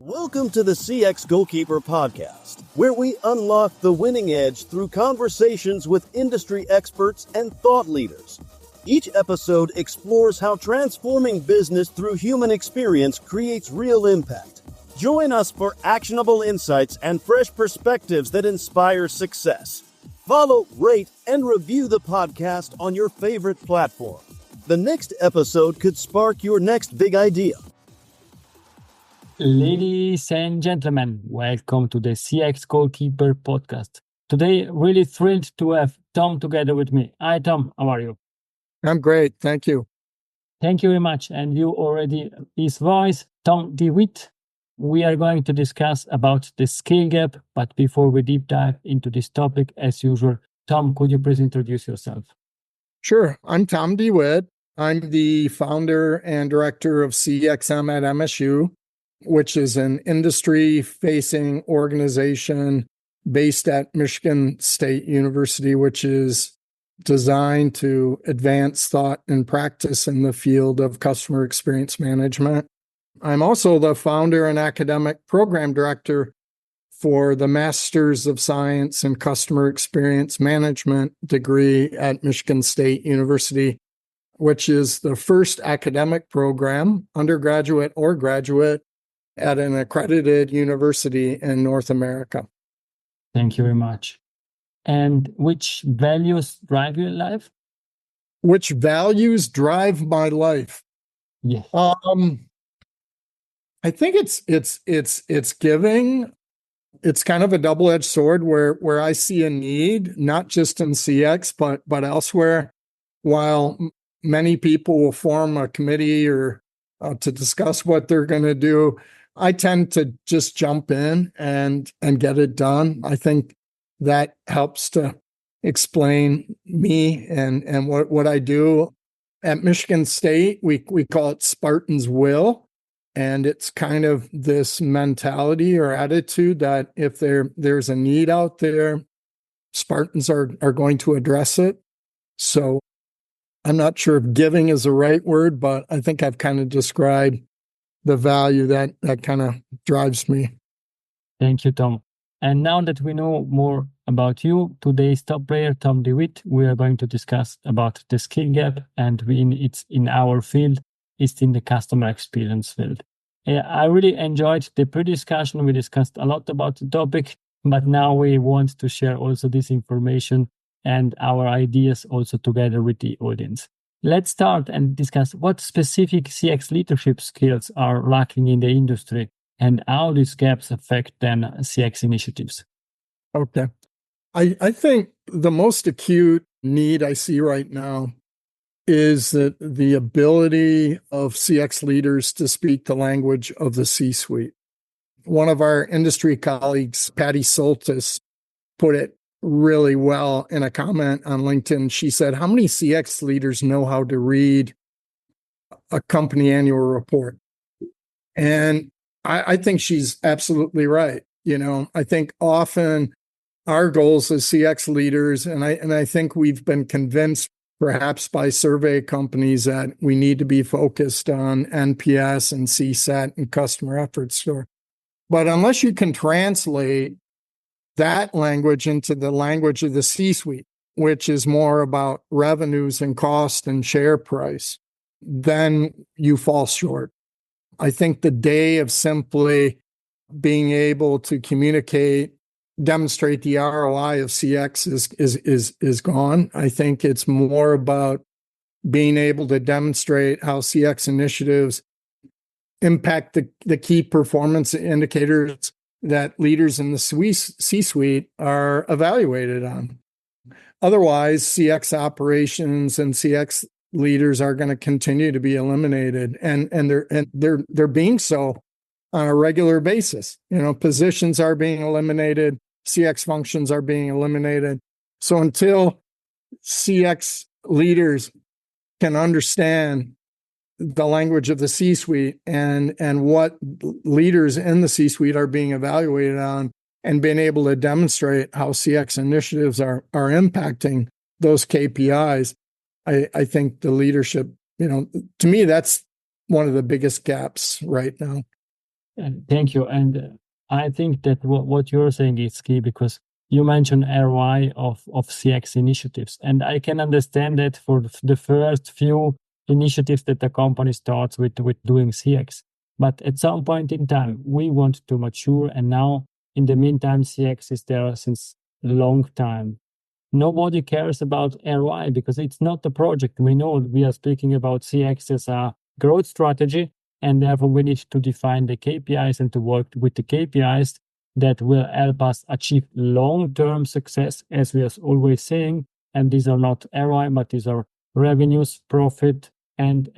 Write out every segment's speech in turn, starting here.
Welcome to the CX Goalkeeper Podcast, where we unlock the winning edge through conversations with industry experts and thought leaders. Each episode explores how transforming business through human experience creates real impact. Join us for actionable insights and fresh perspectives that inspire success. Follow, rate, and review the podcast on your favorite platform. The next episode could spark your next big idea. Ladies and gentlemen, welcome to the CX Goalkeeper Podcast. Today, really thrilled to have Tom together with me. Hi, Tom. How are you? I'm great. Thank you. Thank you very much. And you already, his voice, Tom DeWitt. We are going to discuss about the skill gap. But before we deep dive into this topic, as usual, Tom, could you please introduce yourself? Sure. I'm Tom DeWitt. I'm the founder and director of CXM at MSU, which is an industry-facing organization based at Michigan State University, which is designed to advance thought and practice in the field of customer experience management. I'm also the founder and academic program director for the Masters of Science in Customer Experience Management degree at Michigan State University, which is the first academic program, undergraduate or graduate, at an accredited university in North America. Thank you very much. And which values drive your life? Which values drive my life? Yes. I think it's giving. It's kind of a double-edged sword where I see a need, not just in CX, but elsewhere. While many people will form a committee or to discuss what they're going to do, I tend to just jump in and get it done. I think that helps to explain me and what I do. At Michigan State, we call it Spartan's Will. And it's kind of this mentality or attitude that if there's a need out there, Spartans are going to address it. So I'm not sure if giving is the right word, but I think I've kind of described the value that kind of drives me. Thank you, Tom. And now that we know more about you, today's top player, Tom DeWitt, we are going to discuss about the skill gap, and it's in our field, it's in the customer experience field. I really enjoyed the pre-discussion. We discussed a lot about the topic, but now we want to share also this information and our ideas also together with the audience. Let's start and discuss what specific CX leadership skills are lacking in the industry and how these gaps affect then CX initiatives. Okay. I think the most acute need I see right now is that the ability of CX leaders to speak the language of the C-suite. One of our industry colleagues, Patty Soltis, put it really well in a comment on LinkedIn. She said, how many CX leaders know how to read a company annual report? And I think she's absolutely right. I think often our goals as CX leaders, and I think we've been convinced perhaps by survey companies that we need to be focused on NPS and CSAT and customer effort score. But unless you can translate that language into the language of the C-suite, which is more about revenues and cost and share price, then you fall short. I think the day of simply being able to communicate, demonstrate the ROI of CX is gone. I think it's more about being able to demonstrate how CX initiatives impact the key performance indicators that leaders in the C-suite are evaluated on. Otherwise, CX operations and CX leaders are going to continue to be eliminated, and they're being so on a regular basis. Positions are being eliminated, CX functions are being eliminated. So until CX leaders can understand the language of the C-suite and what leaders in the C-suite are being evaluated on, and being able to demonstrate how CX initiatives are impacting those KPIs, I think the leadership, to me, that's one of the biggest gaps right now. Thank you. And I think that what you're saying is key because you mentioned ROI of CX initiatives. And I can understand that for the first few initiatives that the company starts with doing CX. But at some point in time, we want to mature. And now, in the meantime, CX is there since a long time. Nobody cares about ROI because it's not a project. We know we are speaking about CX as a growth strategy, and therefore we need to define the KPIs and to work with the KPIs that will help us achieve long-term success, as we are always saying. And these are not ROI, but these are revenues, profit, and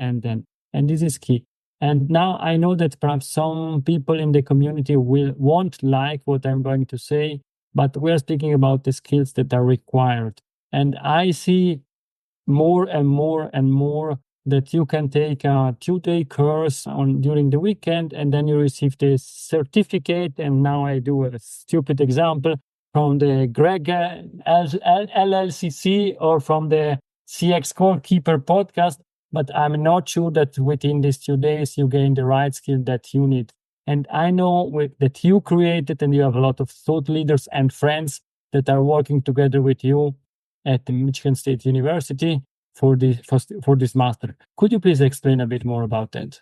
this is key. And now I know that perhaps some people in the community won't like what I'm going to say, but we're speaking about the skills that are required. And I see more and more and more that you can take a 2-day course during the weekend, and then you receive the certificate. And now I do a stupid example from the Greg LLCC or from the CX Goalkeeper Podcast, but I'm not sure that within these 2 days you gain the right skill that you need. And I know that you created, and you have a lot of thought leaders and friends that are working together with you at the Michigan State University for this master. Could you please explain a bit more about that?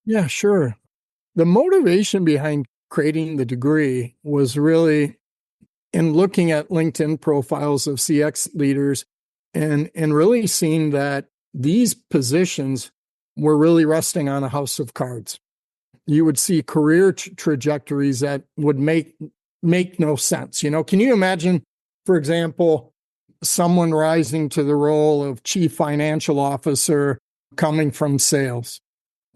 Yeah, sure. The motivation behind creating the degree was really in looking at LinkedIn profiles of CX leaders and really seeing that these positions were really resting on a house of cards. You would see career trajectories that would make no sense. Can you imagine, for example, someone rising to the role of chief financial officer coming from sales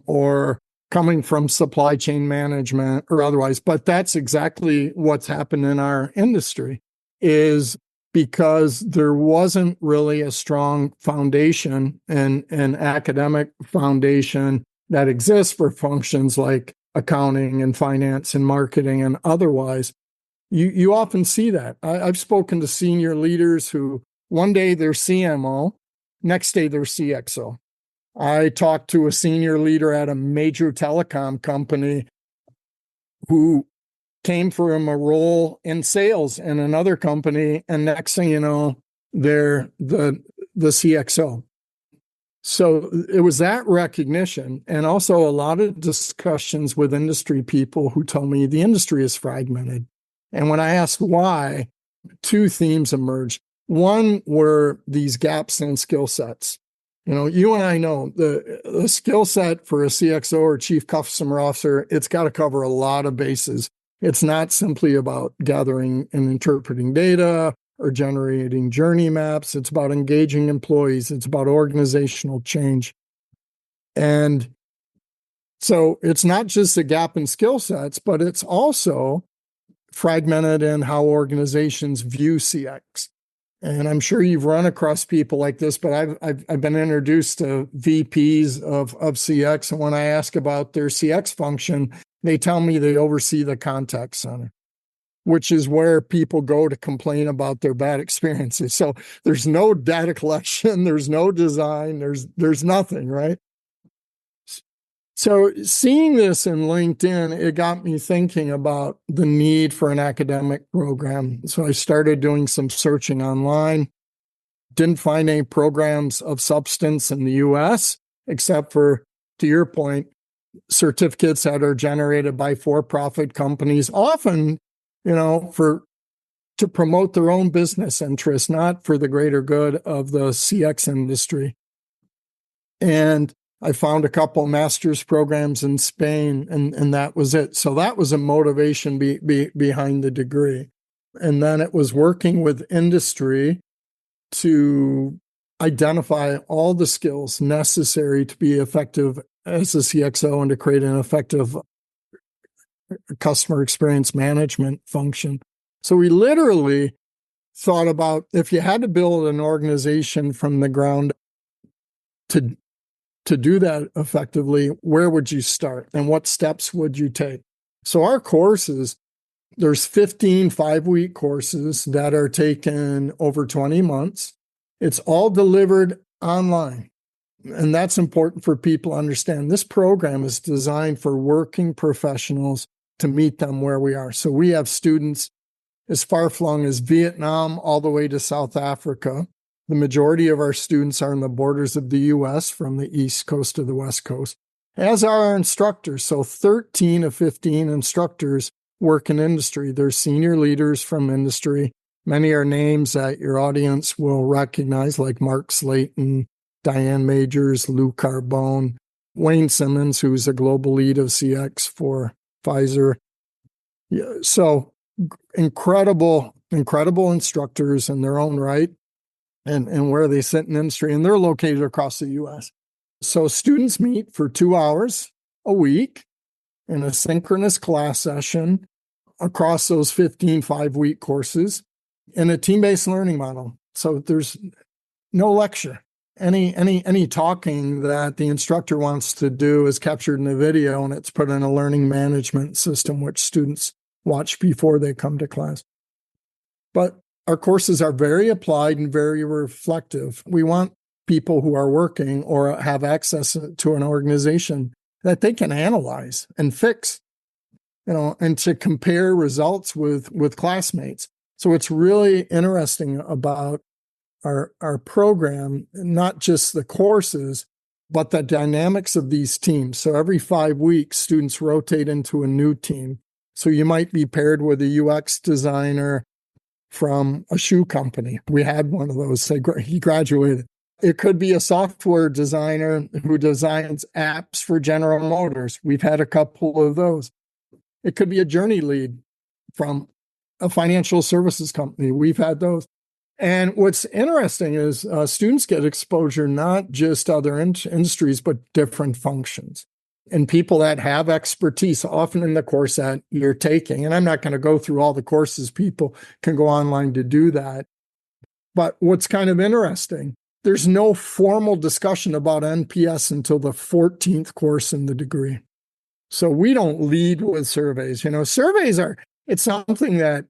or coming from supply chain management or otherwise? But that's exactly what's happened in our industry, is because there wasn't really a strong foundation and an academic foundation that exists for functions like accounting and finance and marketing and otherwise. You often see that. I've spoken to senior leaders who one day they're CMO, next day they're CXO. I talked to a senior leader at a major telecom company who came from a role in sales in another company, and next thing you know, they're the CXO. So it was that recognition, and also a lot of discussions with industry people who told me the industry is fragmented. And when I asked why, two themes emerged. One were these gaps in skill sets. You and I know the skill set for a CXO or chief customer officer, it's got to cover a lot of bases. It's not simply about gathering and interpreting data or generating journey maps. It's about engaging employees. It's about organizational change. And so it's not just a gap in skill sets, but it's also fragmented in how organizations view CX. And I'm sure you've run across people like this, but I've been introduced to VPs of CX, and when I ask about their CX function, they tell me they oversee the contact center, which is where people go to complain about their bad experiences. So there's no data collection, there's no design, there's nothing, right? So seeing this in LinkedIn, it got me thinking about the need for an academic program. So I started doing some searching online, didn't find any programs of substance in the US, except for, to your point, certificates that are generated by for-profit companies, often, to promote their own business interests, not for the greater good of the CX industry. And I found a couple master's programs in Spain, and that was it. So that was a motivation behind the degree. And then it was working with industry to identify all the skills necessary to be effective as a CXO and to create an effective customer experience management function. So we literally thought about, if you had to build an organization from the ground to do that effectively, where would you start and what steps would you take? So our courses, there's 15 5-week courses that are taken over 20 months. It's all delivered online. And that's important for people to understand. This program is designed for working professionals to meet them where we are. So we have students as far-flung as Vietnam all the way to South Africa. The majority of our students are on the borders of the U.S. from the East Coast to the West Coast, as are our instructors. So 13 of 15 instructors work in industry. They're senior leaders from industry. Many are names that your audience will recognize, like Mark Slayton, Diane Majors, Lou Carbone, Wayne Simmons, who's a global lead of CX for Pfizer. Yeah, so incredible instructors in their own right and where they sit in industry, and they're located across the U.S. So students meet for 2 hours a week in a synchronous class session across those 15 5-week courses in a team-based learning model. So there's no lecture. Any talking that the instructor wants to do is captured in a video, and it's put in a learning management system, which students watch before they come to class. But our courses are very applied and very reflective. We want people who are working or have access to an organization that they can analyze and fix, and to compare results with classmates. So it's really interesting about our program, not just the courses, but the dynamics of these teams. So every 5 weeks, students rotate into a new team. So you might be paired with a UX designer from a shoe company. We had one of those. He graduated. It could be a software designer who designs apps for General Motors. We've had a couple of those. It could be a journey lead from a financial services company. We've had those. And what's interesting is students get exposure not just other industries, but different functions. And people that have expertise, often in the course that you're taking. And I'm not going to go through all the courses. People can go online to do that. But what's kind of interesting, there's no formal discussion about NPS until the 14th course in the degree. So we don't lead with surveys. It's something that,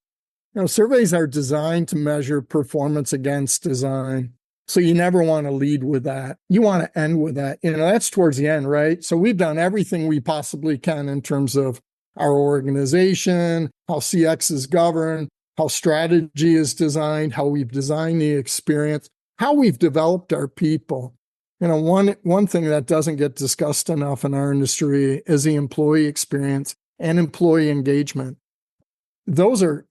surveys are designed to measure performance against design. So you never want to lead with that. You want to end with that. That's towards the end, right? So we've done everything we possibly can in terms of our organization, how CX is governed, how strategy is designed, how we've designed the experience, how we've developed our people. One thing that doesn't get discussed enough in our industry is the employee experience and employee engagement. Those are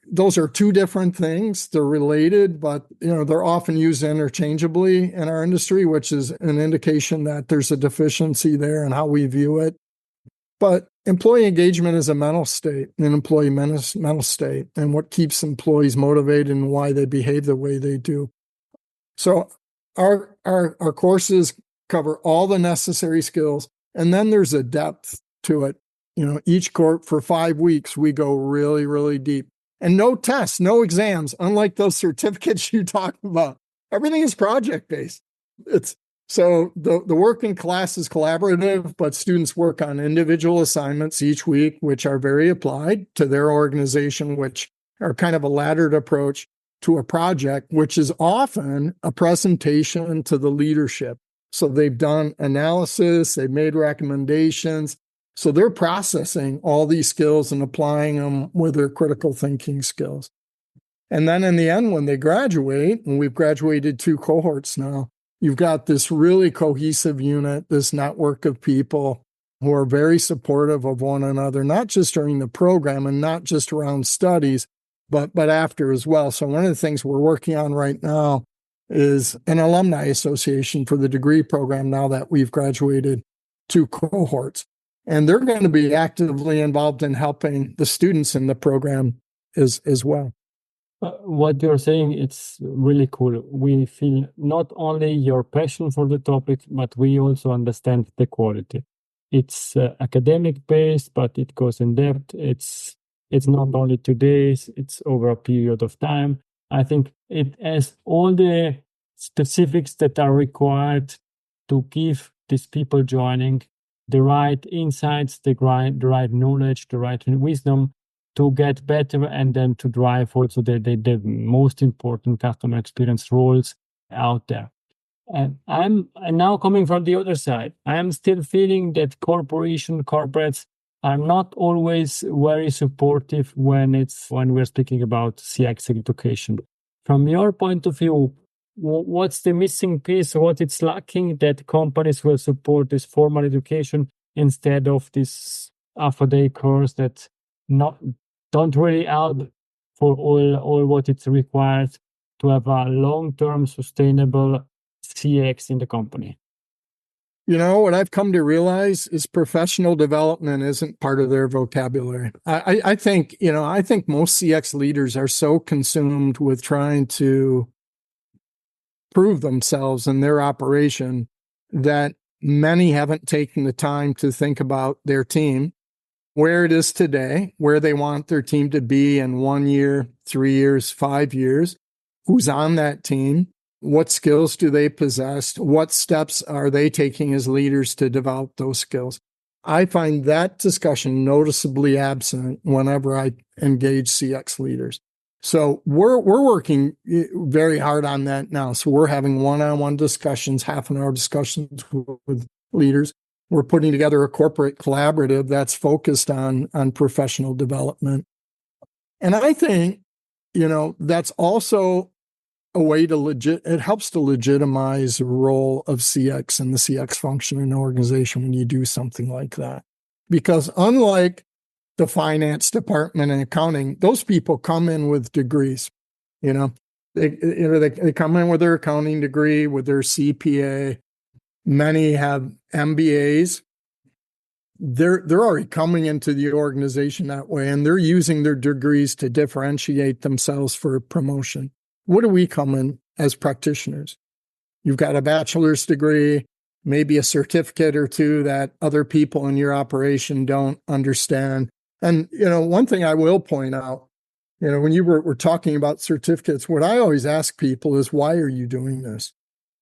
two different things. They're related, but they're often used interchangeably in our industry, which is an indication that there's a deficiency there in how we view it. But employee engagement is a mental state, an employee mental state, and what keeps employees motivated and why they behave the way they do. So our courses cover all the necessary skills, and then there's a depth to it. Each course for 5 weeks, we go really, really deep. And no tests, no exams, unlike those certificates you talked about. Everything is project-based. So the work in class is collaborative, but students work on individual assignments each week, which are very applied to their organization, which are kind of a laddered approach to a project, which is often a presentation to the leadership. So they've done analysis, they've made recommendations. So they're processing all these skills and applying them with their critical thinking skills. And then in the end, when they graduate, and we've graduated 2 cohorts now, you've got this really cohesive unit, this network of people who are very supportive of one another, not just during the program and not just around studies, but after as well. So one of the things we're working on right now is an alumni association for the degree program now that we've graduated 2 cohorts. And they're going to be actively involved in helping the students in the program as well. What you're saying, it's really cool. We feel not only your passion for the topic, but we also understand the quality. It's academic based, but it goes in depth. It's not only 2 days, it's over a period of time. I think it has all the specifics that are required to give these people joining the right insights, the right knowledge, the right wisdom to get better, and then to drive also the most important customer experience roles out there. And I'm now coming from the other side. I am still feeling that corporates are not always very supportive when we're speaking about CX education. From your point of view, what's the missing piece, what it's lacking that companies will support this formal education instead of this half-a-day course that don't really help for all what it requires to have a long-term sustainable CX in the company? What I've come to realize is professional development isn't part of their vocabulary. I think most CX leaders are so consumed with trying to prove themselves in their operation that many haven't taken the time to think about their team, where it is today, where they want their team to be in 1 year, 3 years, 5 years, who's on that team, what skills do they possess, what steps are they taking as leaders to develop those skills. I find that discussion noticeably absent whenever I engage CX leaders. So we're working very hard on that now. So we're having one-on-one discussions, half-an-hour discussions with leaders. We're putting together a corporate collaborative that's focused on professional development. And I think, that's also a way it helps to legitimize the role of CX and the CX function in an organization when you do something like that. Because unlike the finance department and accounting, those people come in with degrees. They come in with their accounting degree, with their CPA. Many have MBAs. They're already coming into the organization that way, and they're using their degrees to differentiate themselves for promotion. What do we come in as practitioners? You've got a bachelor's degree, maybe a certificate or two that other people in your operation don't understand. And, one thing I will point out, when you were talking about certificates, what I always ask people is, why are you doing this?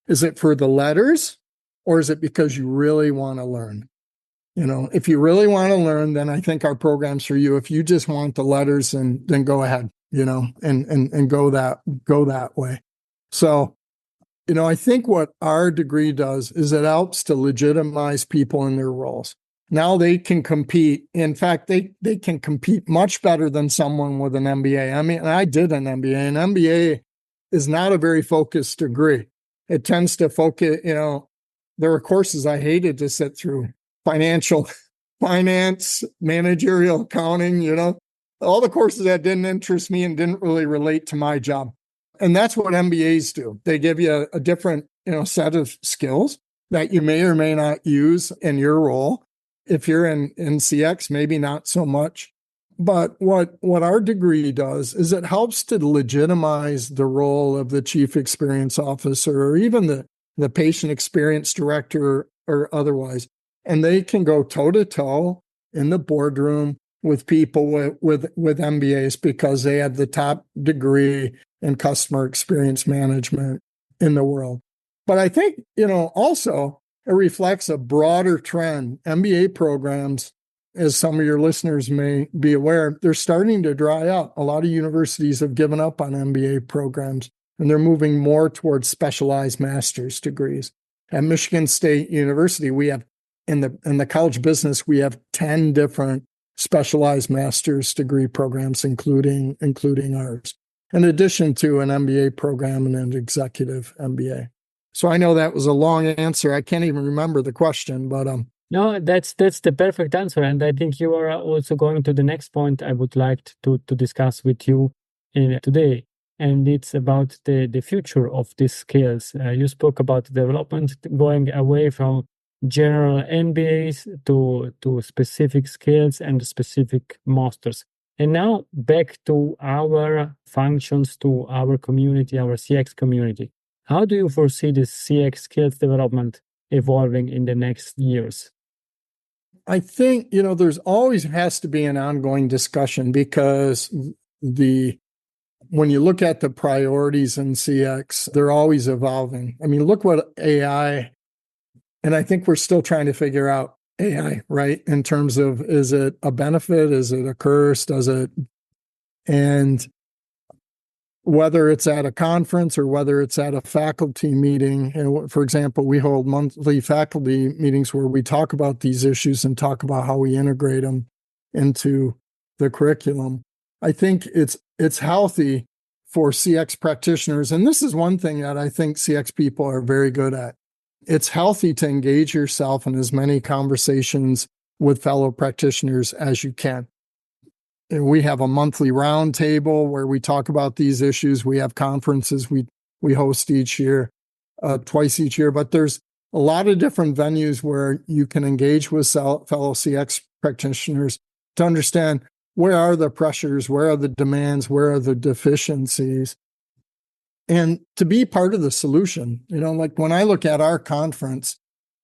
Is it for the letters, or is it because you really want to learn? If you really want to learn, then I think our program's for you. If you just want the letters, then go ahead, and go that way. So, I think what our degree does is it helps to legitimize people in their roles. Now they can compete. In fact, they can compete much better than someone with an MBA. I mean, I did an MBA. An MBA is not a very focused degree. It tends to focus, there are courses I hated to sit through. Finance, managerial accounting, all the courses that didn't interest me and didn't really relate to my job. And that's what MBAs do. They give you a different, set of skills that you may or may not use in your role. If you're in CX, maybe not so much. But what our degree does is it helps to legitimize the role of the chief experience officer or even the patient experience director or otherwise. And they can go toe-to-toe in the boardroom with people with MBAs because they have the top degree in customer experience management in the world. But I think, also it reflects a broader trend. MBA programs, as some of your listeners may be aware, they're starting to dry up. A lot of universities have given up on MBA programs, and they're moving more towards specialized master's degrees. At Michigan State University, we have in the college business, we have 10 different specialized master's degree programs, including ours, in addition to an MBA program and an executive MBA. So I know that was a long answer. I can't even remember the question, but no, that's the perfect answer. And I think you are also going to the next point I would like to discuss with you today. And it's about the future of these skills. You spoke about development going away from general MBAs to specific skills and specific masters. And now back to our functions, to our community, our CX community. How do you foresee this CX skills development evolving in the next years? I think, there's always has to be an ongoing discussion because when you look at the priorities in CX, they're always evolving. I mean, look what AI, and I think we're still trying to figure out AI, right? In terms of, is it a benefit? Is it a curse? And whether it's at a conference or whether it's at a faculty meeting. And for example, we hold monthly faculty meetings where we talk about these issues and talk about how we integrate them into the curriculum. I think it's healthy for CX practitioners. And this is one thing that I think CX people are very good at. It's healthy to engage yourself in as many conversations with fellow practitioners as you can. And we have a monthly roundtable where we talk about these issues. We have conferences we host each year, twice each year. But there's a lot of different venues where you can engage with fellow CX practitioners to understand where are the pressures, where are the demands, where are the deficiencies, and to be part of the solution. Like when I look at our conference,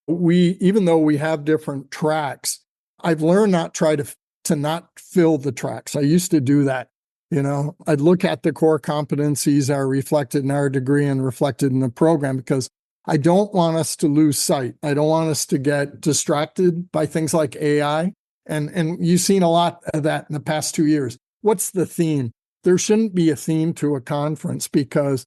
even though we have different tracks, I've learned not to not fill the tracks. I used to do that. I'd look at the core competencies that are reflected in our degree and reflected in the program, because I don't want us to lose sight. I don't want us to get distracted by things like AI. And you've seen a lot of that in the past 2 years. What's the theme? There shouldn't be a theme to a conference, because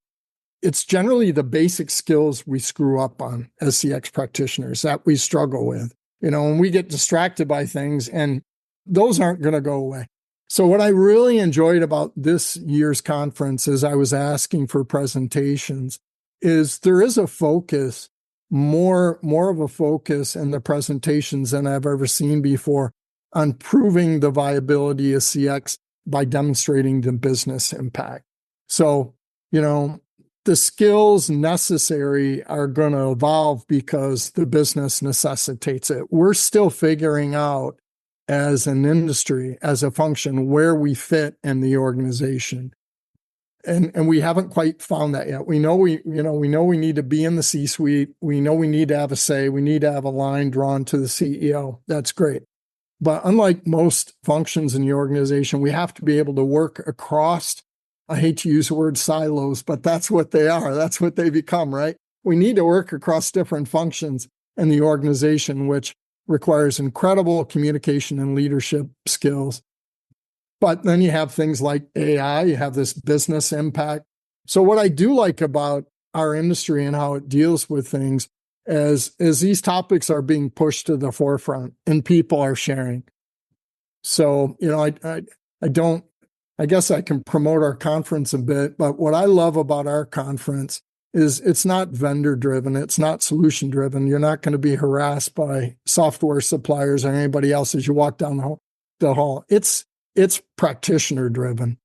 it's generally the basic skills we screw up on as CX practitioners that we struggle with. When we get distracted by things, and those aren't going to go away. So what I really enjoyed about this year's conference, as I was asking for presentations, is there is a focus, more of a focus in the presentations than I've ever seen before, on proving the viability of CX by demonstrating the business impact. So, the skills necessary are going to evolve because the business necessitates it. We're still figuring out as an industry, as a function, where we fit in the organization. And we haven't quite found that yet. We know we need to be in the C-suite. We know we need to have a say. We need to have a line drawn to the CEO. That's great. But unlike most functions in the organization, we have to be able to work across, I hate to use the word silos, but that's what they are. That's what they become, right? We need to work across different functions in the organization, which requires incredible communication and leadership skills. But then you have things like AI, you have this business impact. So what I do like about our industry and how it deals with things is these topics are being pushed to the forefront and people are sharing. So, I guess I can promote our conference a bit, but what I love about our conference is it's not vendor driven. It's not solution driven. You're not going to be harassed by software suppliers or anybody else as you walk down the hall. It's practitioner driven.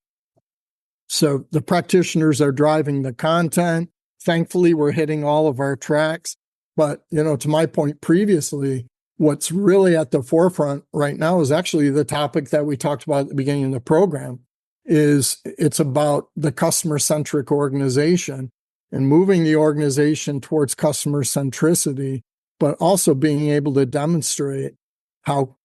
So the practitioners are driving the content. Thankfully, we're hitting all of our tracks. But, to my point previously, what's really at the forefront right now is actually the topic that we talked about at the beginning of the program. It's about the customer-centric organization and moving the organization towards customer centricity, but also being able to demonstrate how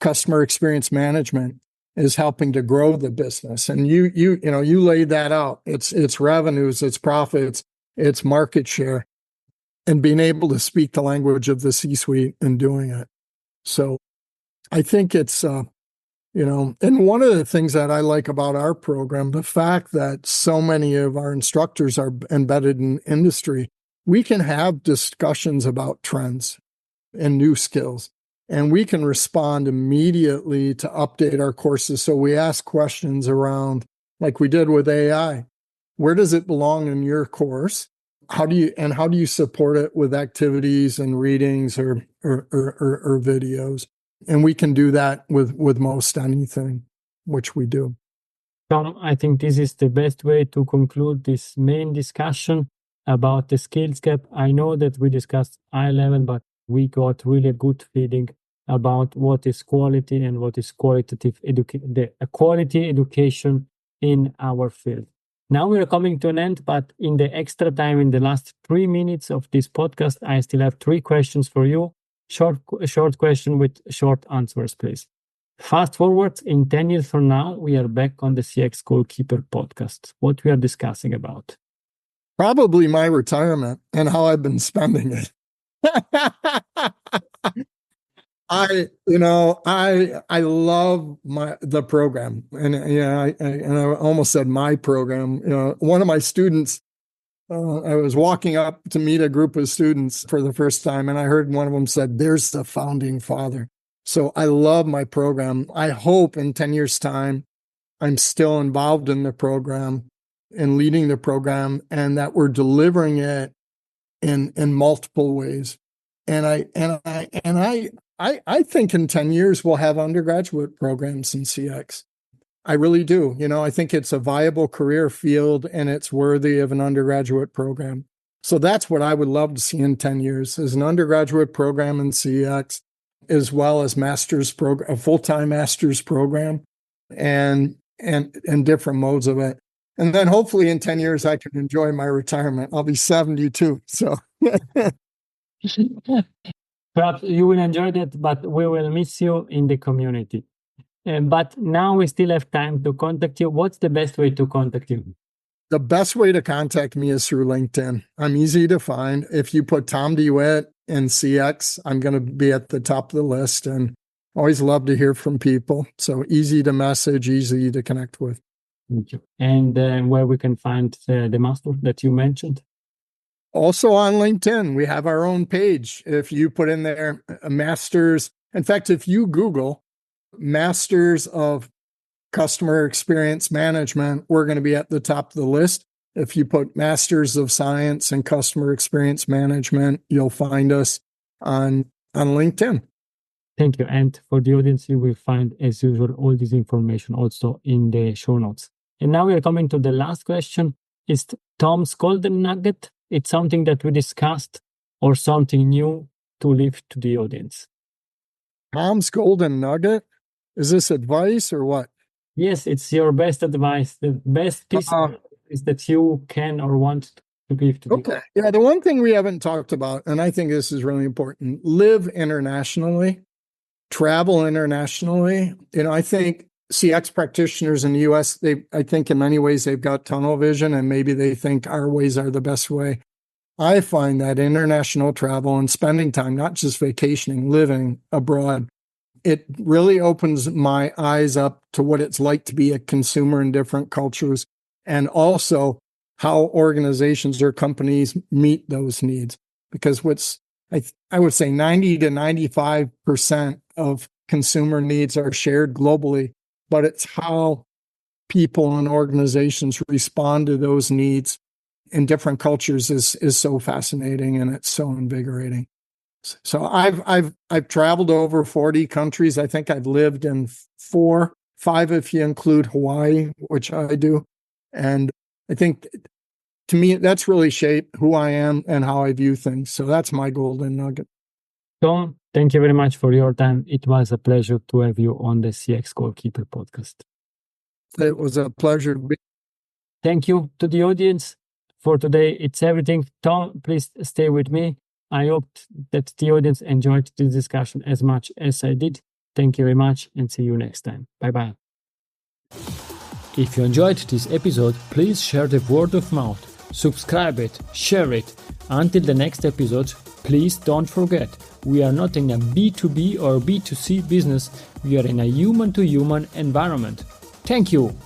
customer experience management is helping to grow the business. And you laid that out. It's revenues, it's profits, it's market share, and being able to speak the language of the C-suite and doing it. So I think it's, and one of the things that I like about our program, the fact that so many of our instructors are embedded in industry, we can have discussions about trends and new skills, and we can respond immediately to update our courses. So we ask questions around, like we did with AI, where does it belong in your course? How do you support it with activities and readings or videos? And we can do that with most anything, which we do. Tom, I think this is the best way to conclude this main discussion about the skills gap. I know that we discussed high level, but we got really good feeling about what is quality and what is quality education in our field. Now we're coming to an end, but in the extra time, in the last 3 minutes of this podcast, I still have 3 questions for you. Short question with short answers, please. Fast forward, in 10 years from now, we are back on the CX Goalkeeper podcast. What we are discussing about? Probably my retirement and how I've been spending it. I love the program, and I almost said my program. One of my students, I was walking up to meet a group of students for the first time, and I heard one of them said, "There's the founding father." So I love my program. I hope in 10 years' time, I'm still involved in the program and leading the program, and that we're delivering it in multiple ways. And I think in 10 years we'll have undergraduate programs in CX. I really do. I think it's a viable career field and it's worthy of an undergraduate program. So that's what I would love to see in 10 years is an undergraduate program in CX, as well as a full-time master's program and different modes of it. And then hopefully in 10 years, I can enjoy my retirement. I'll be 72. So perhaps you will enjoy that, but we will miss you in the community. But now we still have time to contact you. What's the best way to contact you? The best way to contact me is through LinkedIn. I'm easy to find. If you put Tom DeWitt and CX, I'm going to be at the top of the list, and always love to hear from people. So easy to message, easy to connect with. Thank you. And where we can find the master that you mentioned? Also on LinkedIn, we have our own page. If you put in there masters, in fact, if you Google Masters of Customer Experience Management, we're going to be at the top of the list. If you put Masters of Science and Customer Experience Management, you'll find us on LinkedIn. Thank you. And for the audience, you will find, as usual, all this information also in the show notes. And now we are coming to the last question. Is Tom's golden nugget? It's something that we discussed or something new to leave to the audience? Tom's golden nugget? Is this advice or what? Yes, it's your best advice. The best piece is that you can or want to give to people. Okay. Yeah, the one thing we haven't talked about, and I think this is really important, live internationally, travel internationally. I think CX practitioners in the US, I think in many ways they've got tunnel vision and maybe they think our ways are the best way. I find that international travel and spending time, not just vacationing, living abroad, it really opens my eyes up to what it's like to be a consumer in different cultures and also how organizations or companies meet those needs. Because I would say 90 to 95% of consumer needs are shared globally, but it's how people and organizations respond to those needs in different cultures is so fascinating and it's so invigorating. So I've traveled to over 40 countries. I think I've lived in 5 if you include Hawaii, which I do. And I think to me, that's really shaped who I am and how I view things. So that's my golden nugget. Tom, thank you very much for your time. It was a pleasure to have you on the CX Goalkeeper podcast. It was a pleasure to be. Thank you to the audience. For today, it's everything. Tom, please stay with me. I hope that the audience enjoyed this discussion as much as I did. Thank you very much and see you next time. Bye-bye. If you enjoyed this episode, please share the word of mouth. Subscribe it, share it. Until the next episode, please don't forget, we are not in a B2B or B2C business. We are in a human-to-human environment. Thank you.